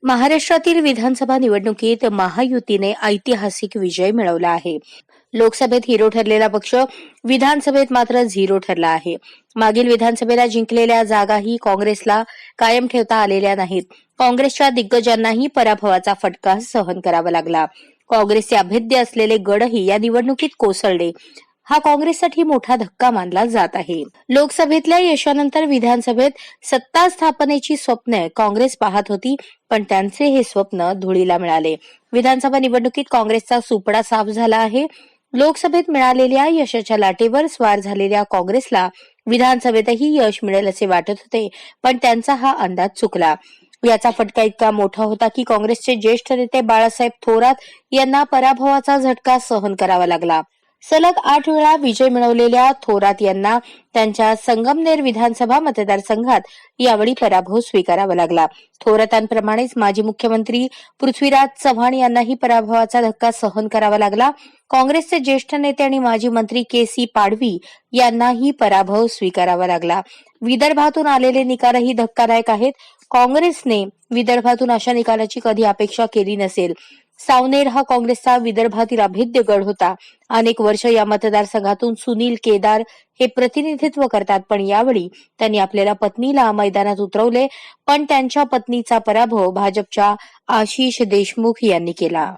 महाराष्ट्रातील विधानसभा निवडणुकीत महायुतीने ऐतिहासिक विजय मिळवला आहे. लोकसभेत हिरो ठरलेला पक्ष विधानसभेत मात्र झिरो ठरला आहे. मागील विधानसभेला जिंकलेल्या जागाही काँग्रेसला कायम ठेवता आलेल्या नाहीत. काँग्रेसच्या दिग्गजांनाही पराभवाचा फटका सहन करावा लागला. काँग्रेसचे अभेद्य असलेले गडही या निवडणुकीत कोसळले. हा काँग्रेससाठी मोठा धक्का मानला जात आहे. लोकसभेतल्या यशानंतर विधानसभेत सत्ता स्थापनेची स्वप्न काँग्रेस पाहत होती, पण त्यांचे हे स्वप्न धुळीला मिळाले. विधानसभा निवडणुकीत काँग्रेसचा सुपडा साफ झाला आहे. लोकसभेत मिळालेल्या यशाच्या लाटेवर स्वार झालेल्या काँग्रेसला विधानसभेतही यश मिळेल असे वाटत होते, पण त्यांचा हा अंदाज चुकला. याचा फटका इतका मोठा होता की काँग्रेसचे ज्येष्ठ नेते बाळासाहेब थोरात यांना पराभवाचा झटका सहन करावा लागला. सलग 8 वेळा विजय मिळवलेल्या थोरात यांना त्यांच्या संगमनेर विधानसभा मतदारसंघात यावेळी पराभव स्वीकारावा लागला. थोरातांप्रमाणेच माजी मुख्यमंत्री पृथ्वीराज चव्हाण यांनाही पराभवाचा धक्का सहन करावा लागला. काँग्रेसचे ज्येष्ठ नेते आणि माजी मंत्री के.सी. पाडवी यांनाही पराभव स्वीकारावा लागला. विदर्भातून आलेले निकालही धक्कादायक आहेत. काँग्रेसने विदर्भातून अशा निकालाची कधी अपेक्षा केली नसेल. सावनेर हा काँग्रेसचा विदर्भातील अभेद्य गड होता. अनेक वर्ष या मतदारसंघातून सुनील केदार हे प्रतिनिधित्व करतात, पण यावेळी त्यांनी आपल्याला पत्नीला मैदानात उतरवले, पण त्यांच्या पत्नीचा पराभव भाजपच्या आशिष देशमुख यांनी केला.